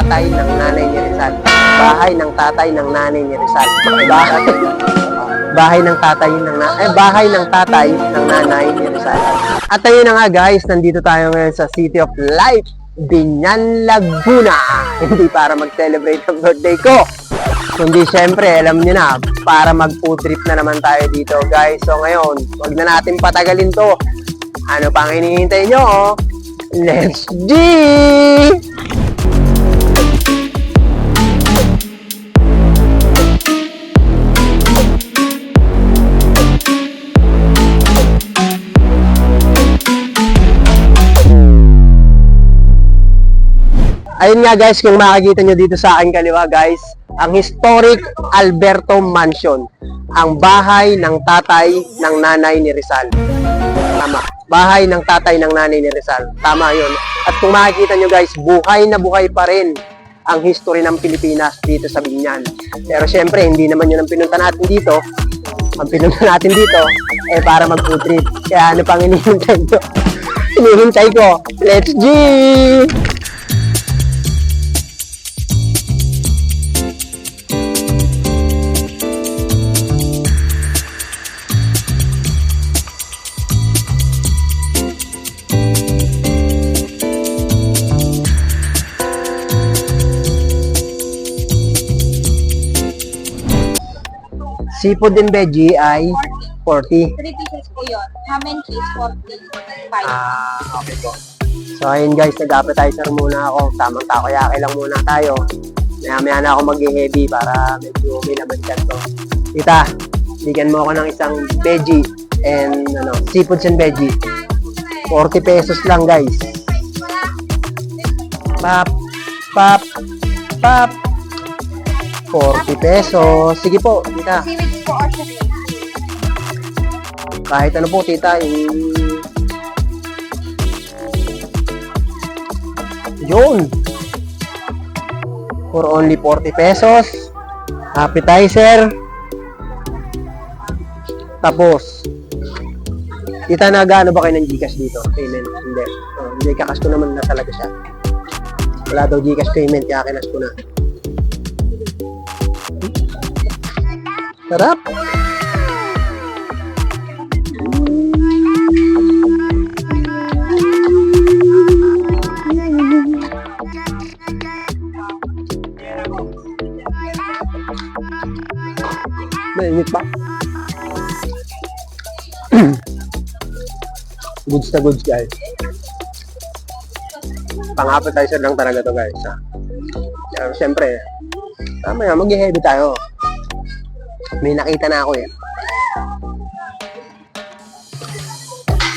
tatay ng nanay ni Rizal. Bahay ng tatay ng nanay ni Rizal. Bahay ng tatay ng nanay ni Rizal. At ayun na nga guys, nandito tayo ngayon sa City of Life, Biñan, Laguna. Hindi para mag-celebrate ng birthday ko, kundi syempre, alam niyo na, para mag-food trip na naman tayo dito guys. So ngayon, wag na natin patagalin to. Ano pang hinihintay nyo? Let's G! Ayun nga guys, kung makikita nyo dito sa aking kaliwa guys, ang historic Alberto Mansion, ang bahay ng tatay ng nanay ni Rizal. Tama, bahay ng tatay ng nanay ni Rizal. Tama yun. At kung makikita nyo guys, buhay na buhay pa rin ang history ng Pilipinas dito sa Biñan. Pero syempre, hindi naman yun ang pinunta natin dito. Ang pinunta natin dito, para mag-food trip. Kaya ano pang hinihintay ko? Hinihintay ko, let's G! Seafood and veggie ay 40. 3 pieces po yun. Ham and cheese, 45. Okay po. So ayun guys, nag-appetizer muna ako. Tamang takoyaki lang muna tayo. Maya-maya na ako mag-heavy para medyo may laman dyan to. Tita, bigyan mo ako ng isang veggie and seafoods and veggie. 40 pesos lang guys. Pap, pap, pap. 40 pesos. Sige po, tita. Seaweeds po or shrimp. Kahit ano po, tita. Yun. For only 40 pesos. Appetizer. Tapos. Tita, nag-ano ba kayo ng Gcash dito? Payment? Hindi. Hindi, kakas ko naman na talaga siya. Wala daw Gcash payment, kaya kinas ko na. Sarap! Mainit pa. Goods na goods guys. Pang-appetizer lang talaga to guys. Pero syempre, mamaya mag-heavy tayo. May nakita na ako eh.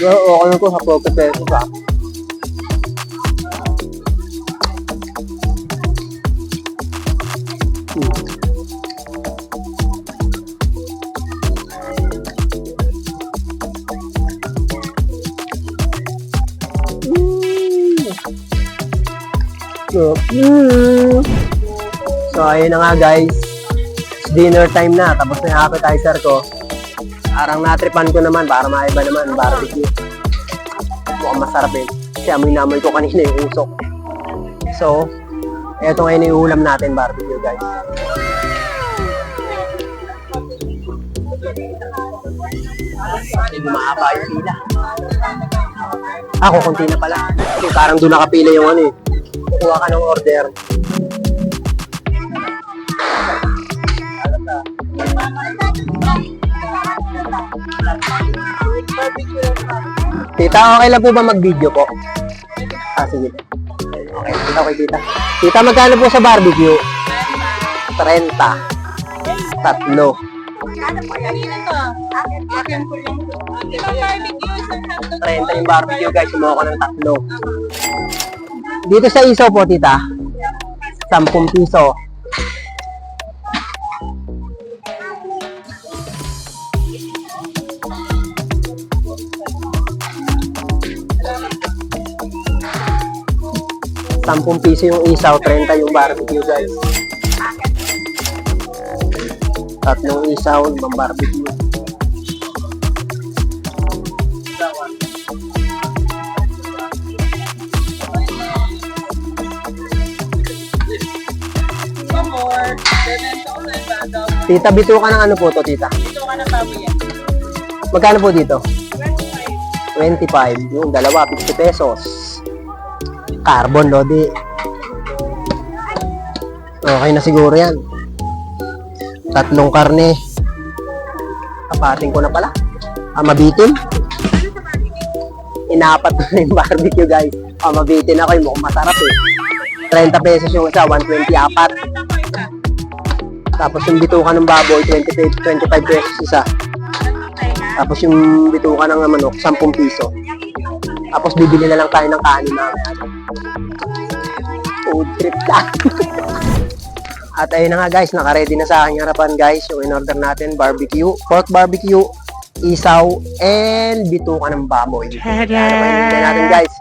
So, okay na ko sa 40 pesos ha. So, ayun na nga guys. Dinner time na, tapos na yung appetizer ko. Parang natripan ko naman para maiba naman, barbecue. Mukhang masarap eh. Kasi amoy-namoy ko kanina yung usok. So, eto ngayon yung ulam natin, barbecue guys. Bumahaba yung pila. Ako, konti na pala. Kasi parang doon nakapila yung ano eh. Kukuha ka ng order. Tita, okay lang po ba mag-video po? Sige. Okay, okay tita. Tita, magkano po sa barbecue? 30. Tatlo. Ano po kanina to? Akin po yung barbecue. 30 yung barbecue guys, sumuha ko ng tatlo. Dito sa isaw po tita, 10 piso. ₱10 yung isaw, 30 yung barbecue guys. Tatlong isaw, 5 barbecue. adobo. Tita, bito ka ng ano po to, tita? Ito ka ng baboy yan. Magkano po dito? 25. 25. Yung dalawa, 50 pesos. Carbon, Lodi. Okay na siguro yan. Tatlong karne. Kapating ko na pala. Mabitin. Inapat ko na yung barbecue, guys. Mabitin ako. Yung mukhang masarap eh. 30 pesos yung isa, 120 apat. Tapos yung bituka ng baboy, 25 pesos isa. Tapos yung bituka ng manok, 10 piso. Tapos bibili na lang tayo ng kanin mamaya. Food trip lang. At ayun na nga guys, naka-ready na sa aking harapan guys. Yung in-order natin, barbecue, pork barbecue, isaw, and bituka ng baboy. Ano pa hinihintay natin guys?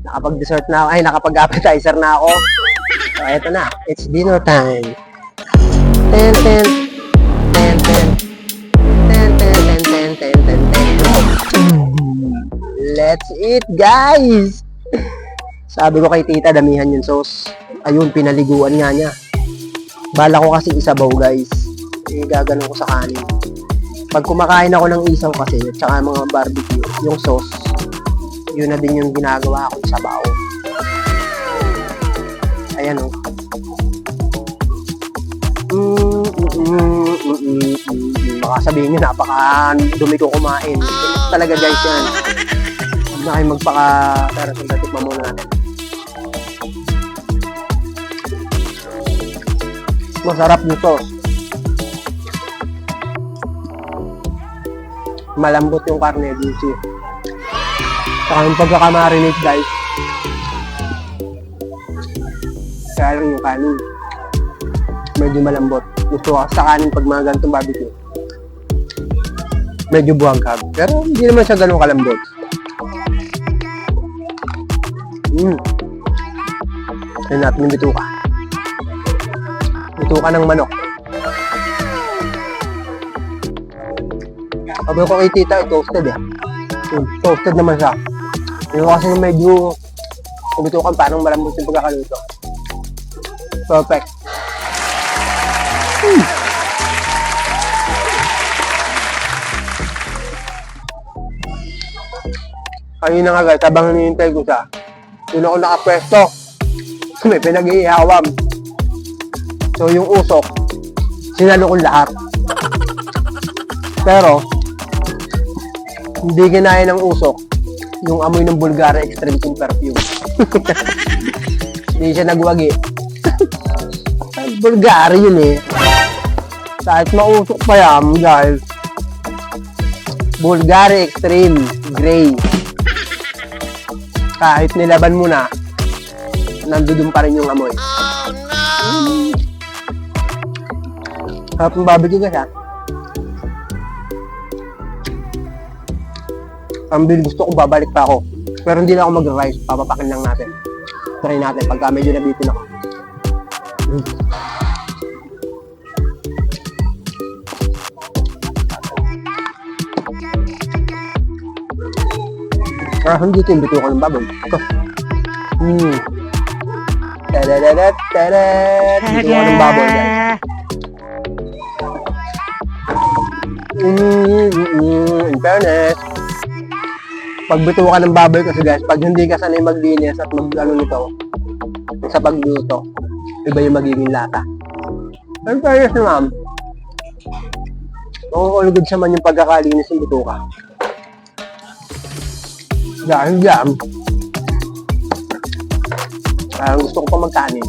Nakapag-dessert na ako, ay nakapag-appetizer na ako. So eto na, it's dinner time. Ten, ten, ten, ten. Ten, ten, ten, ten, ten, ten, ten. Let's eat guys! Sabi ko kay tita, damihan yung sauce. Ayun, pinaliguan nga niya. Bala ko kasi isabaw guys. Gaganon ko sa kanin. Pag kumakain ako ng isaw kasi, at saka mga barbecue, yung sauce, yun na din yung ginagawa akong sabaw. Ayan o. Baka sabihin nyo, napaka dumi ko kumain. Talaga guys yan. Huwag na kayo magpaka... Pero sundatik pa muna natin. Masarap yung sauce. Malambot yung karne, juicy. Saka yung pagkakamarinate guys. Kaya lang yung kanin. Medyo malambot. Gusto ko sa kanin pag mga ganitong barbecue. Medyo buwagkag. Pero hindi naman siya ganun kalambot. Ayun natin yung bituka. Bituka ng manok. Sabi ko kay tita, toasted eh. Toasted naman siya. Yung kasi medyo bitukan parang malambot yung pagkakaluto. Perfect. Kanina nga guys, habang hinihintay ko siya, doon ako nakapwesto. May pinag-iihawam. So yung usok, sinalo ko lahat. Pero, hindi kinaya ng usok yung amoy ng Bulgari Extreme Cool Perfume. Hindi siya nagwagi. Bulgari yun eh. Kahit mausok pa yan, guys. Bulgari Extreme Gray. Kahit nilaban mo na, nandun pa rin yung amoy. Oh no! Harap ng barbecue guys ha. Ang bil gusto ko babalik pa ako. Pero hindi na ako mag-rice. Papapakin lang natin. Try natin pagka medyo nabitin ako. Parang dito yung bituka ng baboy. Ito. Tadadadat, tadat. Bituka ng baboy guys. In fairness, pag bituka ng baboy kasi guys, pag hindi ka sanay maglinis at mag-ano nito, sa pagluto, iba yung magiging lata. In fairness na ma'am, all good naman yung pagkakalinis ng bituka. Dahil dyan, gusto ko pa magkanin.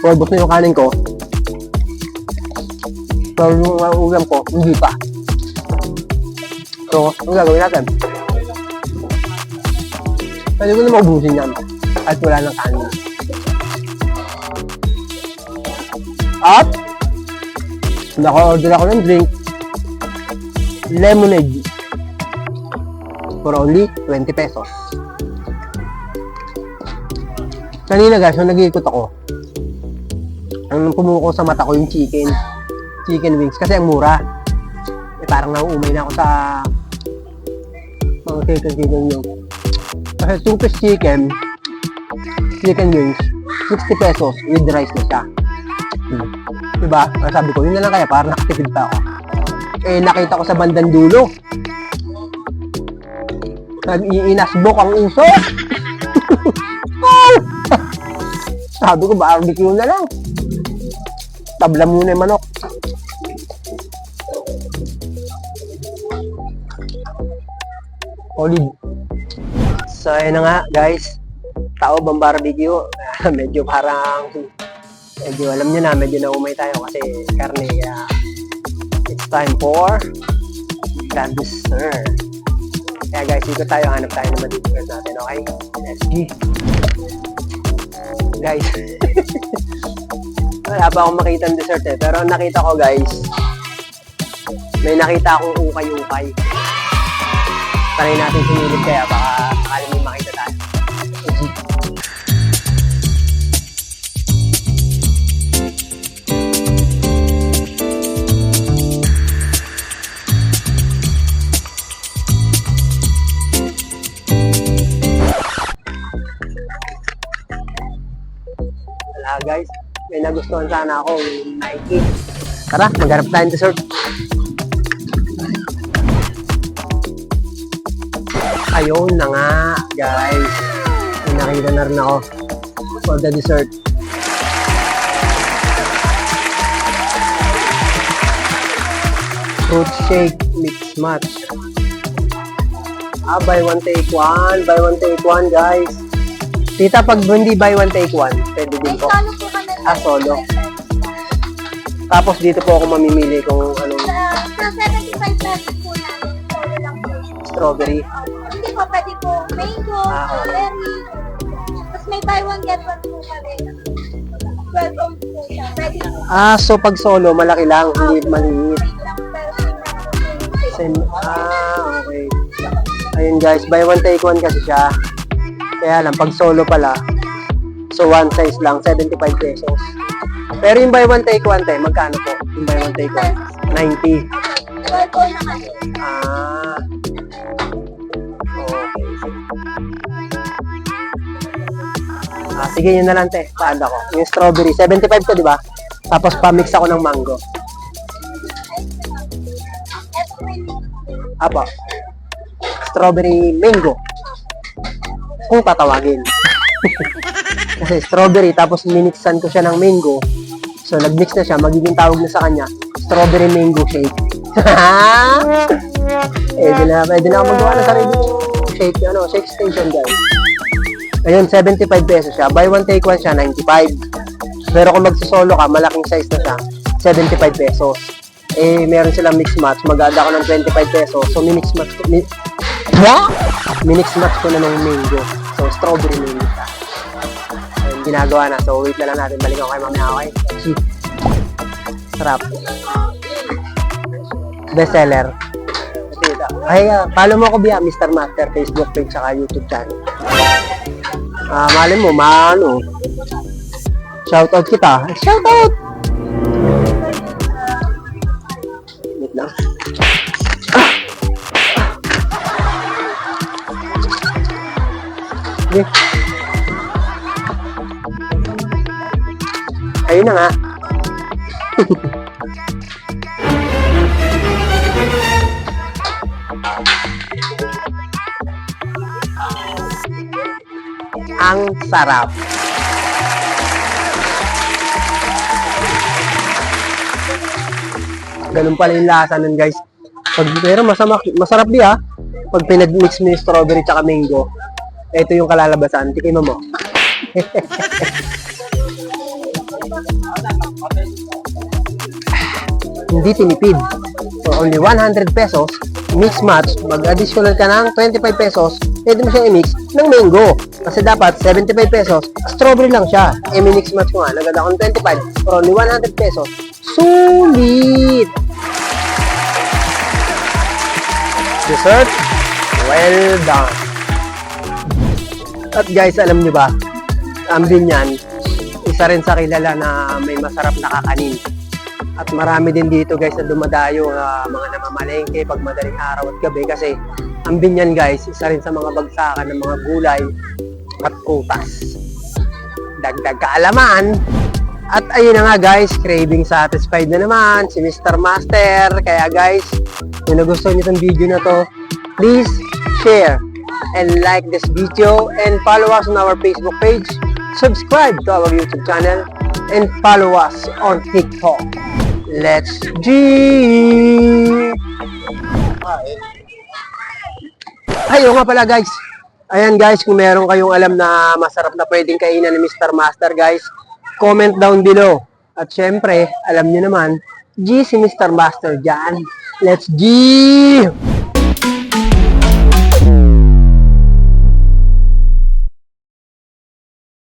Pagkabos na yung kanin ko, pero yung ulam ko, hindi pa. So, ang gagawin natin? Pwede ko na maubusin yan at wala ng kanin. At, naka-order ako ng drink, lemonade, for only 20 pesos. Kanina guys, nung nag-iikot ako, ang pumuko sa mata ko yung chicken wings, kasi ang mura. Parang nauumay na ako sa mga chicken yun. Kasi 2-piece chicken, chicken wings, 60 pesos with rice na siya. Diba? Ang sabi ko, yun na lang kaya para nakatipid pa ako. Eh, nakita ko sa bandang dulo. Nag-iinasbok ang uso. Sabi ko, barbecue na lang. Tabla muna yung manok. Olive. So, ayun na nga, guys. Tao bang barbecue? Medyo alam nyo na, medyo naumay tayo kasi karne. It's time for the dessert. Kaya guys, dito tayo, hanap tayo naman dito natin, okay? Let's go. Guys, wala pa akong makita ng dessert eh. Pero ang nakita ko guys, may nakita akong ukay-ukay. Try natin sinilip kaya, baka akala may makita tayo. Wala guys, may nagustuhan sana ako yung Nike. Tara, maghanap tayo ng dessert. Ayun na nga, guys. May nakita na rin ako for the dessert. Fruit shake mix match. Buy one take one. Buy one take one, guys. Tita, pag hindi buy one take one, pwede din po. Solo. Tapos dito po ako mamimili kung anong Sa 75 pesos po namin, solo lang po. strawberry. Hindi po, pwede po mango, strawberry. Tapos may buy one get one po kami. 12 ounce po siya. Pwede po. So pag solo, malaki lang, hindi maliit. Wait lang, pero same lang po. Okay. Ayun guys, buy one take one kasi siya. Kaya lang, pag solo pala, so one size lang, 75 pesos. Pero yung buy one take one tayo, magkano po? Yung buy one take one? 90. 12 ounce na kasi. Okay. Sige, yun na lang te. Paanda ko. Yung strawberry, 75 to, di ba? Tapos pa-mix ako ng mango. Apa. Strawberry mango. Kung tatawagin. Kasi strawberry, tapos minixan ko siya ng mango. So, nag-mix na siya. Magiging tawag na sa kanya, strawberry mango shake. Pwede na ako magawa ng sarili shake, shake station, guys. Ayun, 75 pesos siya. Buy one, take one siya, 95. Pero kung magsisolo ka, malaking size na siya, 75 pesos. Meron silang mix match. Mag-add ako ng 25 pesos. So, minix match ko. Minix match ko na ng mango. So, strawberry mango siya. Ayun, ginagawa na. So, wait na lang natin. Balik ako kay mamaya. Okay? Sarap. Bestseller. Ay, follow mo ako via Mr. Master Facebook page saka YouTube channel. Malin mo, shoutout kita. Shoutout! Wait lang. Okay. Ayun na nga. Ang sarap. Ganun pala yung lasa nun, guys. Pero masarap di ha. Pag pinag-mix mo yung strawberry tsaka mango, ito yung kalalabasan. Tikim mo. Hindi tinipid. For only 100 pesos, mix match, mag-additional ka ng 25 pesos, pwede mo siyang i-mix ng mango. Kasi dapat 75 pesos, strawberry lang siya. Minix match ko nga, naganda akong 25 for only 100 pesos. Sulit! Dessert, well done. At guys, alam nyo ba, ang Binyan, isa rin sa kilala na may masarap na kakanin. At marami din dito guys na dumadayo mga namamalengke pag madaling araw at gabi kasi ang Binyan guys, isa rin sa mga bagsakan ng mga gulay at kutas. dagdag kaalaman. At ayun na nga guys, craving satisfied na naman si Mr. Master. Kaya guys, kung nagustuhan niyo itong video na to, please share and like this video and follow us on our Facebook page. Subscribe to our YouTube channel and follow us on TikTok. Let's G! Ayun nga pala guys. Ayan guys, kung meron kayong alam na masarap na pwedeng kainan ni Mr. Master guys, comment down below. At syempre, alam niyo naman, G si Mr. Master dyan. Let's G!